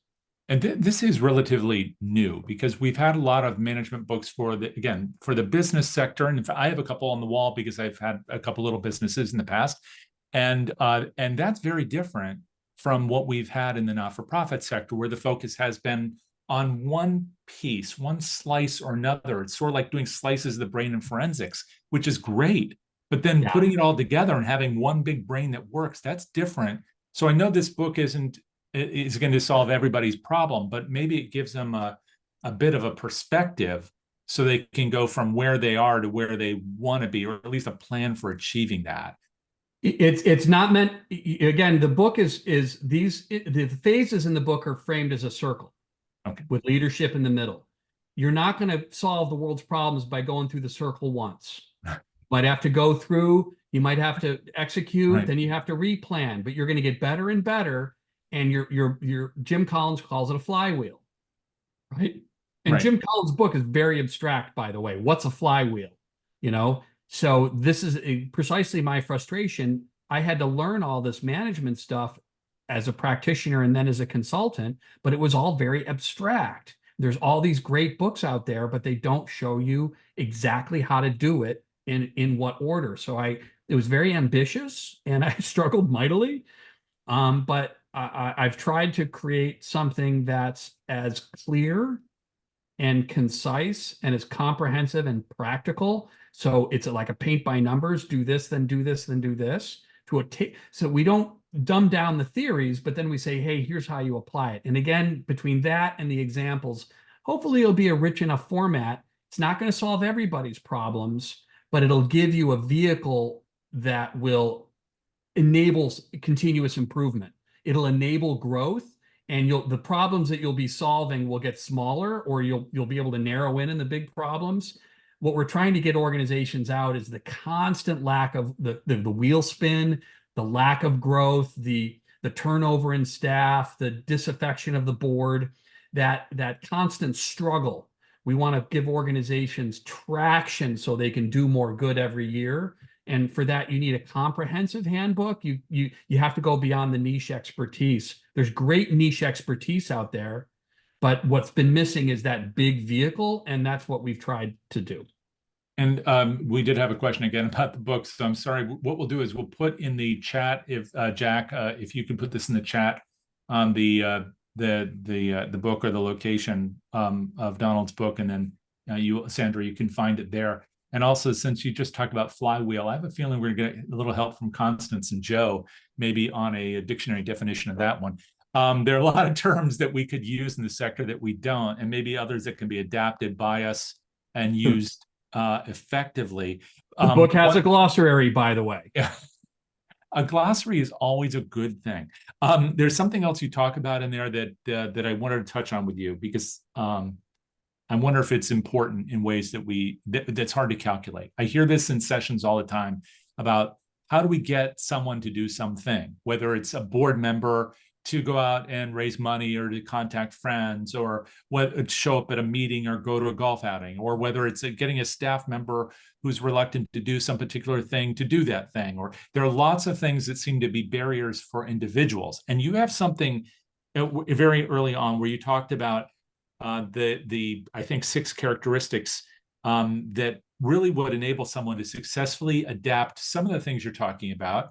And this is relatively new because we've had a lot of management books for the business sector. And I have a couple on the wall because I've had a couple little businesses in the past. And that's very different from what we've had in the not-for-profit sector, where the focus has been on one piece, one slice or another. It's sort of like doing slices of the brain in forensics, which is great. But then putting it all together and having one big brain that works, that's different. So I know this book is going to solve everybody's problem, but maybe it gives them a bit of a perspective so they can go from where they are to where they want to be, or at least a plan for achieving that. It's not meant, again, the book the phases in the book are framed as a circle. Okay. With leadership in the middle. You're not going to solve the world's problems by going through the circle once. Might have to go through, you might have to execute, then you have to replan, but you're going to get better and better. And your Jim Collins calls it a flywheel, right? And Jim Collins' book is very abstract, by the way. What's a flywheel? So this is precisely my frustration. I had to learn all this management stuff as a practitioner and then as a consultant, but it was all very abstract. There's all these great books out there, but they don't show you exactly how to do it in what order. So it was very ambitious and I struggled mightily. But I've tried to create something that's as clear and concise and as comprehensive and practical. So it's like a paint by numbers, do this, then do this, then do this. So we don't dumb down the theories, but then we say, hey, here's how you apply it. And again, between that and the examples, hopefully it'll be a rich enough format. It's not going to solve everybody's problems, but it'll give you a vehicle that will enable continuous improvement. It'll enable growth, and the problems that you'll be solving will get smaller, or you'll be able to narrow in the big problems. What we're trying to get organizations out is the constant lack of the wheel spin, the lack of growth, the turnover in staff, the disaffection of the board, that constant struggle. We want to give organizations traction so they can do more good every year. And for that, you need a comprehensive handbook. You have to go beyond the niche expertise. There's great niche expertise out there, but what's been missing is that big vehicle, and that's what we've tried to do. And we did have a question again about the books. So I'm sorry. What we'll do is we'll put in the chat, if Jack, if you can put this in the chat on the book or the location of Donald's book, and then Sandra, you can find it there. And also, since you just talked about flywheel, I have a feeling we're going to get a little help from Constance and Joe, maybe on a dictionary definition of that one. There are a lot of terms that we could use in the sector that we don't, and maybe others that can be adapted by us and used effectively. The book has a glossary, by the way. Yeah. A glossary is always a good thing. There's something else you talk about in there that I wanted to touch on with you, because I wonder if it's important in ways that's hard to calculate. I hear this in sessions all the time about how do we get someone to do something, whether it's a board member to go out and raise money, or to contact friends, or show up at a meeting or go to a golf outing, or whether it's getting a staff member who's reluctant to do some particular thing to do that thing. Or there are lots of things that seem to be barriers for individuals. And you have something very early on where you talked about I think 6 characteristics that really would enable someone to successfully adapt some of the things you're talking about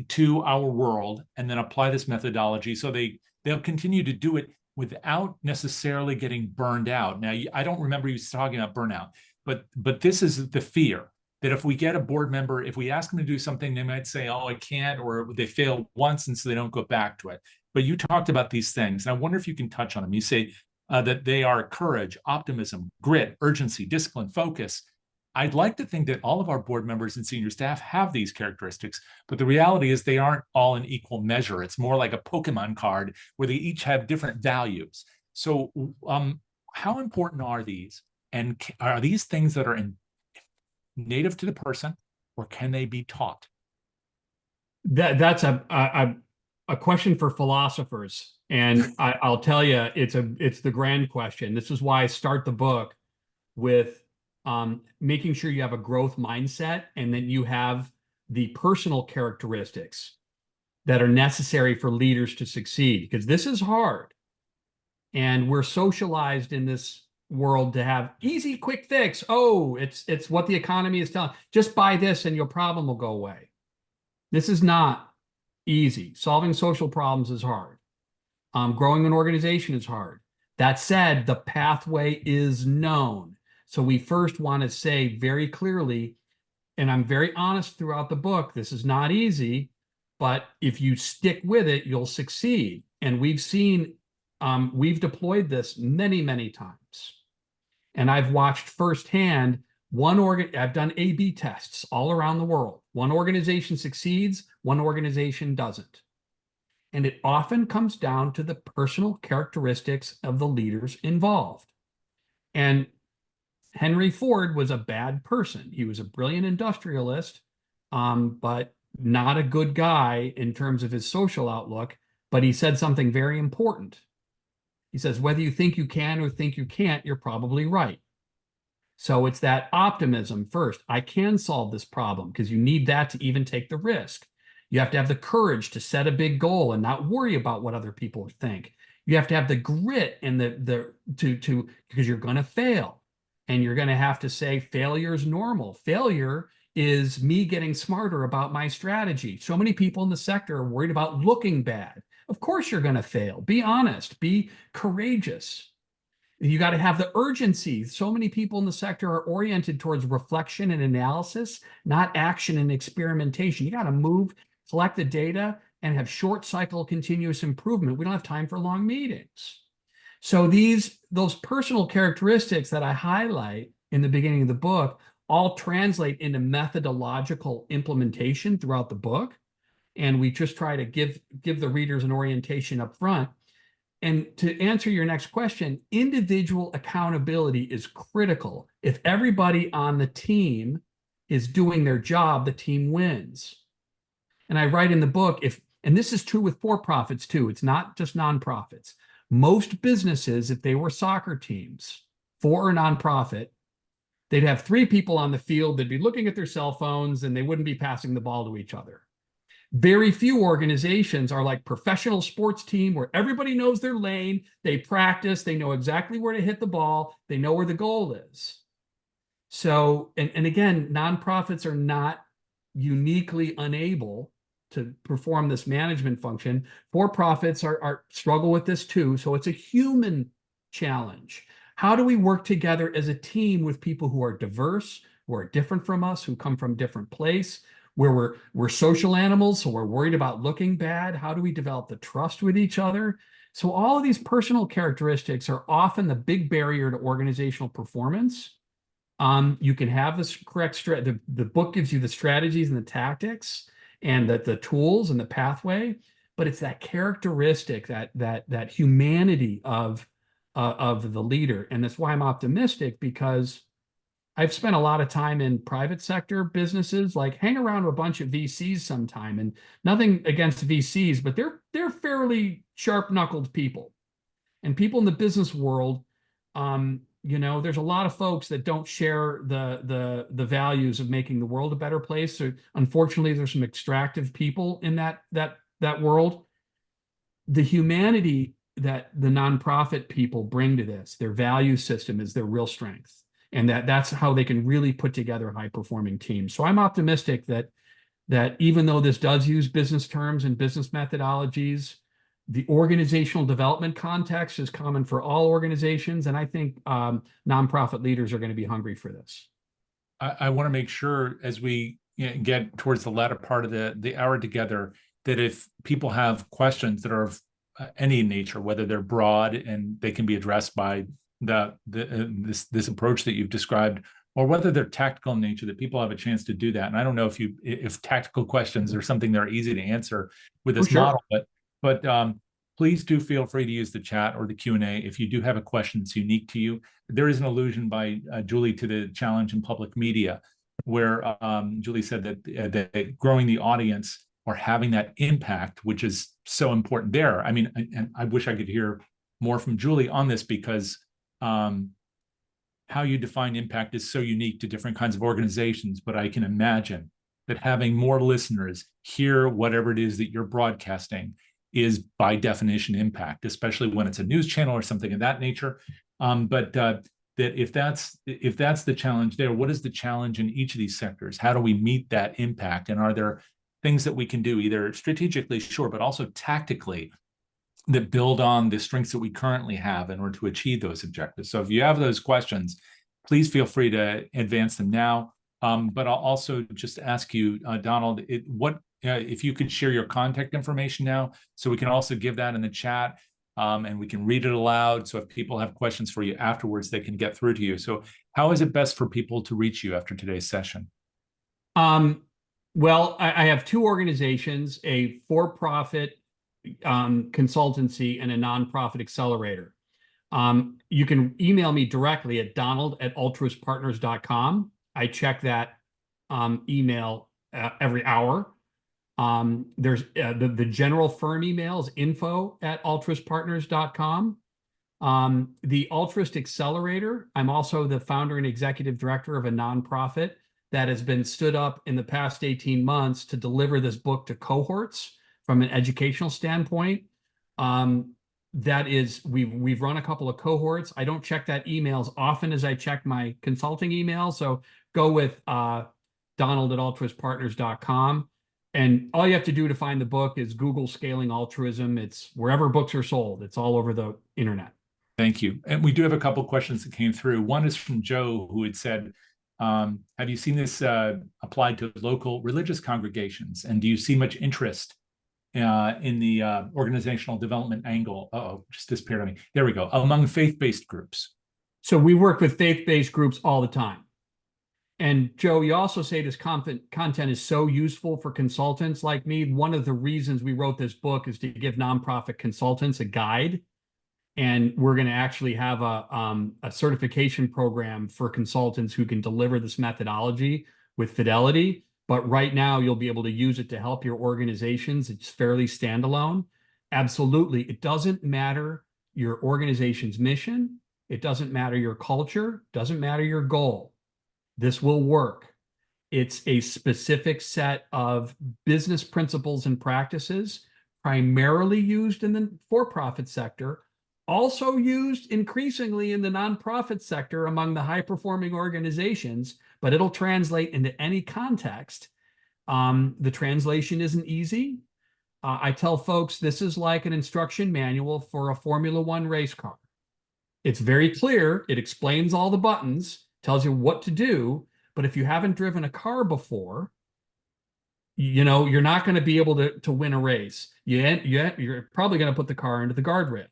to our world, and then apply this methodology so they'll continue to do it without necessarily getting burned out. Now, I don't remember you talking about burnout, but this is the fear that if we get a board member, if we ask them to do something, they might say, oh, I can't, or they fail once, and so they don't go back to it. But you talked about these things, and I wonder if you can touch on them. You say that they are courage, optimism, grit, urgency, discipline, focus. I'd like to think that all of our board members and senior staff have these characteristics, but the reality is they aren't all in equal measure. It's more like a Pokemon card where they each have different values. So how important are these? And are these things that are native to the person, or can they be taught? That's a question for philosophers, and I'll tell you, it's the grand question. This is why I start the book with making sure you have a growth mindset, and then you have the personal characteristics that are necessary for leaders to succeed, because this is hard, and we're socialized in this world to have easy, quick fix. Oh, it's what the economy is telling. Just buy this and your problem will go away. This is not easy. Solving social problems is hard. Growing an organization is hard. That said, the pathway is known. So we first want to say very clearly, and I'm very honest throughout the book, this is not easy, but if you stick with it, you'll succeed. And we've seen, we've deployed this many, many times. And I've watched firsthand I've done A/B tests all around the world. One organization succeeds, one organization doesn't. And it often comes down to the personal characteristics of the leaders involved. And Henry Ford was a bad person. He was a brilliant industrialist, but not a good guy in terms of his social outlook. But he said something very important. He says, whether you think you can or think you can't, you're probably right. So it's that optimism first. I can solve this problem, because you need that to even take the risk. You have to have the courage to set a big goal and not worry about what other people think. You have to have the grit and because you're going to fail, and you're going to have to say failure is normal. Failure is me getting smarter about my strategy. So many people in the sector are worried about looking bad. Of course you're going to fail. Be honest, be courageous. You got to have the urgency. So many people in the sector are oriented towards reflection and analysis, not action and experimentation. You got to move, collect the data, and have short cycle continuous improvement. We don't have time for long meetings. So those personal characteristics that I highlight in the beginning of the book all translate into methodological implementation throughout the book. And we just try to give the readers an orientation up front. And to answer your next question, individual accountability is critical. If everybody on the team is doing their job, the team wins. And I write in the book, and this is true with for-profits too, it's not just nonprofits. Most businesses, if they were soccer teams, for a nonprofit, they'd have 3 people on the field, they'd be looking at their cell phones, and they wouldn't be passing the ball to each other. Very few organizations are like professional sports team where everybody knows their lane, they practice, they know exactly where to hit the ball, they know where the goal is. So, and again, nonprofits are not uniquely unable to perform this management function. For-profits are struggle with this too. So it's a human challenge. How do we work together as a team with people who are diverse, who are different from us, who come from different place, where we're social animals, so we're worried about looking bad? How do we develop the trust with each other? So all of these personal characteristics are often the big barrier to organizational performance. You can have this correct the book gives you the strategies and the tactics and the tools and the pathway, but it's that characteristic, that humanity of the leader. And that's why I'm optimistic, because I've spent a lot of time in private sector businesses, like hang around with a bunch of VCs sometime, and nothing against VCs, but they're fairly sharp-knuckled people. And people in the business world, there's a lot of folks that don't share the values of making the world a better place. So unfortunately, there's some extractive people in that world. The humanity that the nonprofit people bring to this, their value system, is their real strength. And that's how they can really put together high-performing teams. So I'm optimistic that even though this does use business terms and business methodologies, The organizational development context is common for all organizations, and I think nonprofit leaders are going to be hungry for this. I want to make sure as we get towards the latter part of the hour together, that if people have questions that are of any nature, whether they're broad and they can be addressed by this approach that you've described, or whether they're tactical in nature, that people have a chance to do that. And I don't know if tactical questions are something that are easy to answer with this model, but please do feel free to use the chat or the Q&A if you do have a question that's unique to you. There is an allusion by Julie to the challenge in public media, where Julie said that growing the audience or having that impact, which is so important there. I mean, and I wish I could hear more from Julie on this, because how you define impact is so unique to different kinds of organizations, but I can imagine that having more listeners hear whatever it is that you're broadcasting is by definition impact, especially when it's a news channel or something of that nature. But that if that's the challenge there, what is the challenge in each of these sectors? How do we meet that impact? And are there things that we can do either strategically, sure, but also tactically, that build on the strengths that we currently have in order to achieve those objectives? So if you have those questions, please feel free to advance them now. But I'll also just ask you, Donald, if you could share your contact information now, so we can also give that in the chat, and we can read it aloud. So if people have questions for you afterwards, they can get through to you. So how is it best for people to reach you after today's session? Well, I have two organizations, a for-profit consultancy and a nonprofit accelerator. You can email me directly at donald@altruistpartners.com. I check that email every hour. There's the general firm email is info@altruistpartners.com. The Altruist Accelerator, I'm also the founder and executive director of a nonprofit that has been stood up in the past 18 months to deliver this book to cohorts from an educational standpoint. That is, we've run a couple of cohorts. I don't check that email as often as I check my consulting email. So go with donald@altruistpartners.com. And all you have to do to find the book is Google Scaling Altruism. It's wherever books are sold. It's all over the internet. Thank you. And we do have a couple of questions that came through. One is from Joe, who had said, have you seen this applied to local religious congregations? And do you see much interest in the organizational development angle? Uh-oh, just disappeared on me. There we go. Among faith-based groups. So we work with faith-based groups all the time. And Joe, you also say this content is so useful for consultants like me. One of the reasons we wrote this book is to give nonprofit consultants a guide. And we're going to actually have a certification program for consultants who can deliver this methodology with fidelity. But right now, you'll be able to use it to help your organizations. It's fairly standalone. Absolutely. It doesn't matter your organization's mission. It doesn't matter your culture. Doesn't matter your goal. This will work. It's a specific set of business principles and practices, primarily used in the for-profit sector, also used increasingly in the nonprofit sector among the high-performing organizations, but it'll translate into any context. The translation isn't easy. I tell folks this is like an instruction manual for a Formula One race car. It's very clear. It explains all the buttons, tells you what to do. But if you haven't driven a car before, you're not going to be able to win a race. You're probably going to put the car into the guardrail.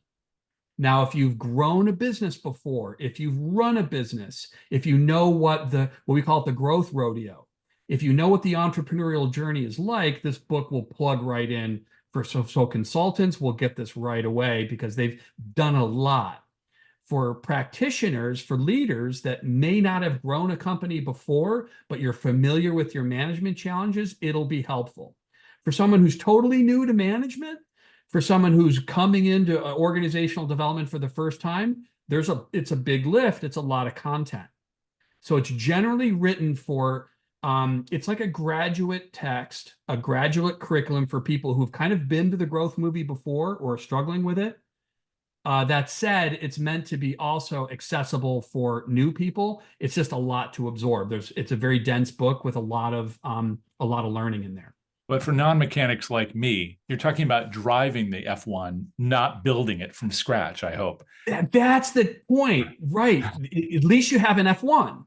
Now, if you've grown a business before, if you've run a business, if you know what we call it the growth rodeo, if you know what the entrepreneurial journey is like, this book will plug right in so consultants will get this right away because they've done a lot. For practitioners, for leaders that may not have grown a company before, but you're familiar with your management challenges, it'll be helpful. For someone who's totally new to management, for someone who's coming into organizational development for the first time, it's a big lift. It's a lot of content. So it's generally written for, it's like a graduate text, a graduate curriculum for people who've kind of been to the growth movie before or are struggling with it. That said, it's meant to be also accessible for new people. It's just a lot to absorb. It's a very dense book with a lot of learning in there. But for non-mechanics like me, you're talking about driving the F1, not building it from scratch, I hope. That's the point, right? At least you have an F1,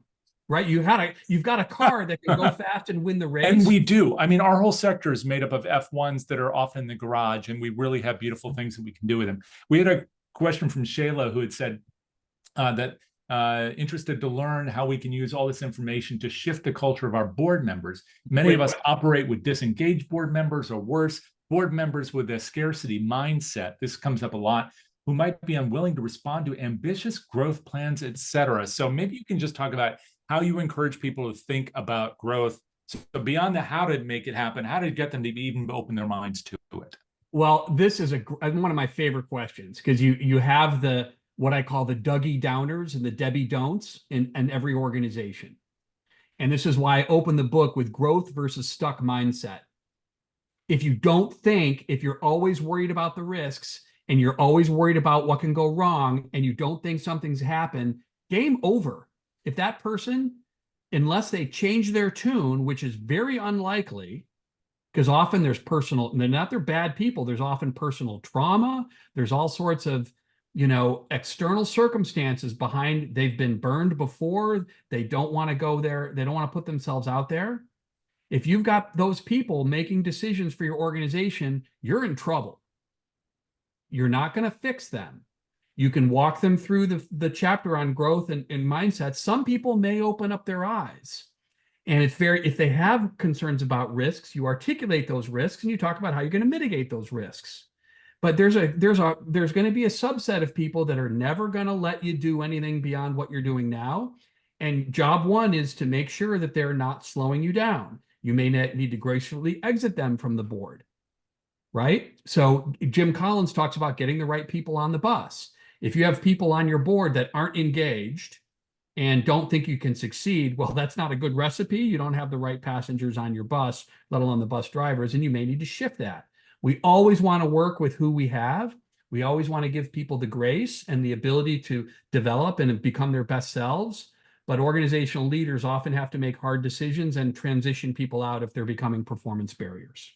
right? You've got a car that can go fast and win the race. And we do. I mean, our whole sector is made up of F1s that are often in the garage, and we really have beautiful things that we can do with them. We had a question from Shayla who had said that interested to learn how we can use all this information to shift the culture of our board members. Many of us operate with disengaged board members, or worse, board members with a scarcity mindset. This comes up a lot, who might be unwilling to respond to ambitious growth plans, etc. So maybe you can just talk about how you encourage people to think about growth. So beyond the how to make it happen, how to get them to even open their minds to it. Well, this is one of my favorite questions, because you have what I call the Dougie Downers and the Debbie Don'ts in every organization. And this is why I open the book with growth versus stuck mindset. If you're always worried about the risks, and you're always worried about what can go wrong, and you don't think something's happened, game over. If that person, unless they change their tune, which is very unlikely, because often there's they're bad people. There's often personal trauma. There's all sorts of, external circumstances behind. They've been burned before. They don't want to go there. They don't want to put themselves out there. If you've got those people making decisions for your organization, you're in trouble. You're not going to fix them. You can walk them through the chapter on growth and mindset. Some people may open up their eyes. And if they have concerns about risks, you articulate those risks and you talk about how you're going to mitigate those risks. But there's going to be a subset of people that are never going to let you do anything beyond what you're doing now. And job one is to make sure that they're not slowing you down. You may need to gracefully exit them from the board, right? So Jim Collins talks about getting the right people on the bus. If you have people on your board that aren't engaged and don't think you can succeed, well, that's not a good recipe. You don't have the right passengers on your bus, let alone the bus drivers, and you may need to shift that. We always want to work with who we have. We always want to give people the grace and the ability to develop and become their best selves. But organizational leaders often have to make hard decisions and transition people out if they're becoming performance barriers.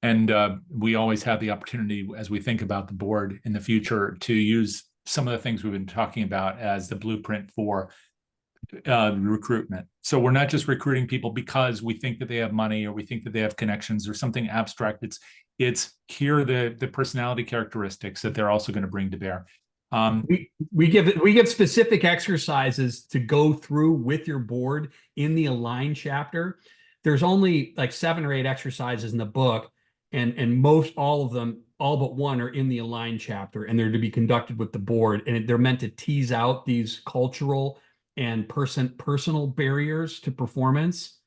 And we always have the opportunity, as we think about the board in the future, to use some of the things we've been talking about as the blueprint for recruitment. So we're not just recruiting people because we think that they have money or we think that they have connections or something abstract. It's here are the personality characteristics that they're also going to bring to bear. We give specific exercises to go through with your board in the Align chapter. There's only like 7 or 8 exercises in the book, and most all of them, all but one, are in the Align chapter, and they're to be conducted with the board, and they're meant to tease out these cultural and personal barriers to performance.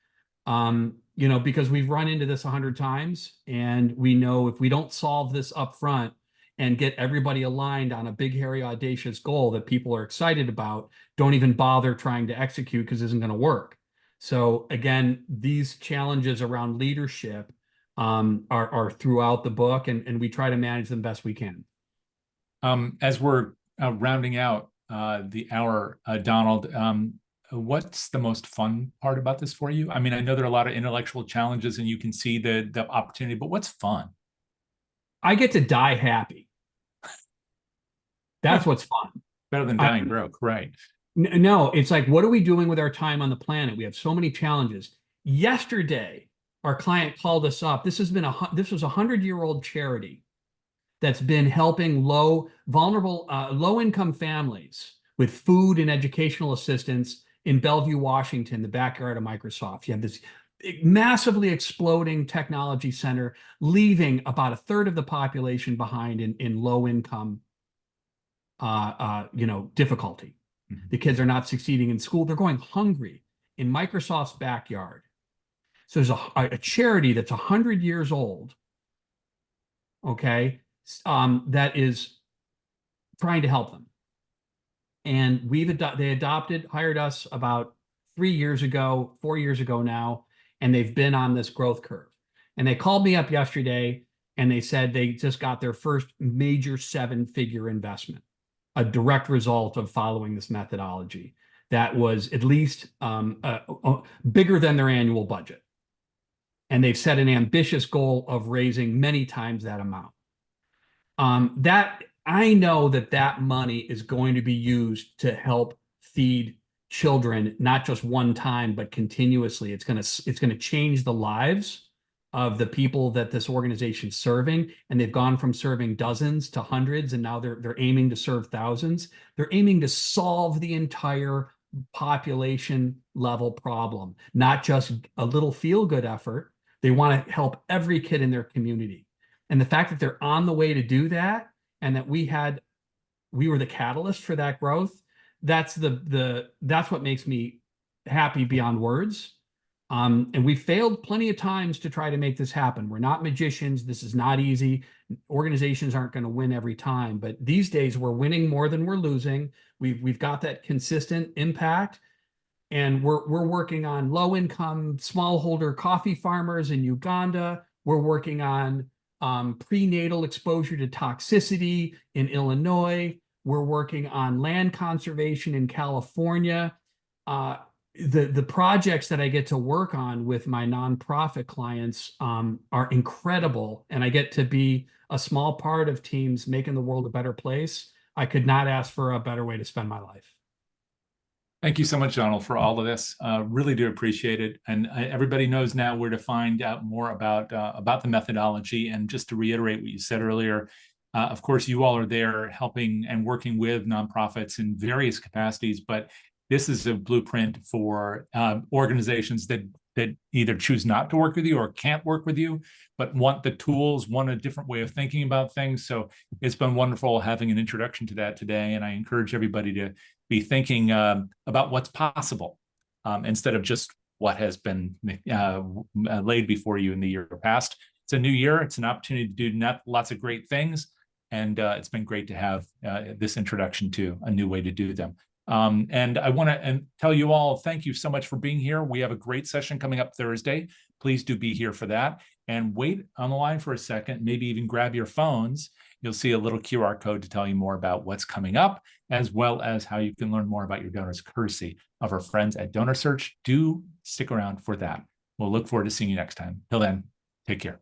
Because we've run into this 100 times, and we know if we don't solve this up front and get everybody aligned on a big, hairy, audacious goal that people are excited about, don't even bother trying to execute because it isn't going to work. So again, these challenges around leadership are throughout the book, and we try to manage them best we can. As we're rounding out the hour, Donald, what's the most fun part about this for you? I mean, I know there are a lot of intellectual challenges and you can see the opportunity, but what's fun? I get to die happy. That's what's fun. Better than dying broke, right? No, it's like, what are we doing with our time on the planet? We have so many challenges. Yesterday, our client called us up. This was a 100-year-old charity that's been helping vulnerable, low-income families with food and educational assistance in Bellevue, Washington, the backyard of Microsoft. You have this massively exploding technology center, leaving about 1/3 of the population behind in low-income, difficulty. Mm-hmm. The kids are not succeeding in school. They're going hungry in Microsoft's backyard. So there's a charity that's 100 years old, okay, that is trying to help them. And they hired us about 4 years ago now, and they've been on this growth curve. And they called me up yesterday and they said they just got their first major 7-figure investment, a direct result of following this methodology that was at least bigger than their annual budget. and they've set an ambitious goal of raising many times that amount. That I know that that money is going to be used to help feed children, not just one time, but continuously. It's going to change the lives of the people that this organization's serving, and they've gone from serving dozens to hundreds, and now they're aiming to serve thousands. They're aiming to solve the entire population level problem, not just a little feel-good effort. They want to help every kid in their community. And the fact that they're on the way to do that, and that we were the catalyst for that growth, that's what makes me happy beyond words. And we failed plenty of times to try to make this happen. We're not magicians. This is not easy. Organizations aren't going to win every time, but these days we're winning more than we're losing. We've got that consistent impact, and we're working on low income smallholder coffee farmers in Uganda. We're working on prenatal exposure to toxicity in Illinois. We're working on land conservation in California. The projects that I get to work on with my nonprofit clients are incredible, and I get to be a small part of teams making the world a better place. I could not ask for a better way to spend my life. Thank you so much, Donald, for all of this. Really do appreciate it. And everybody knows now where to find out more about the methodology. And just to reiterate what you said earlier, of course, you all are there helping and working with nonprofits in various capacities, but this is a blueprint for organizations that either choose not to work with you or can't work with you, but want the tools, want a different way of thinking about things. So it's been wonderful having an introduction to that today. And I encourage everybody to be thinking about what's possible instead of just what has been laid before you in the year past. It's a new year. It's an opportunity to do lots of great things. And it's been great to have this introduction to a new way to do them. And I want to tell you all, thank you so much for being here. We have a great session coming up Thursday. Please do be here for that. And wait on the line for a second, maybe even grab your phones. You'll see a little QR code to tell you more about what's coming up, as well as how you can learn more about your donors, courtesy of our friends at DonorSearch. Do stick around for that. We'll look forward to seeing you next time. Till then, take care.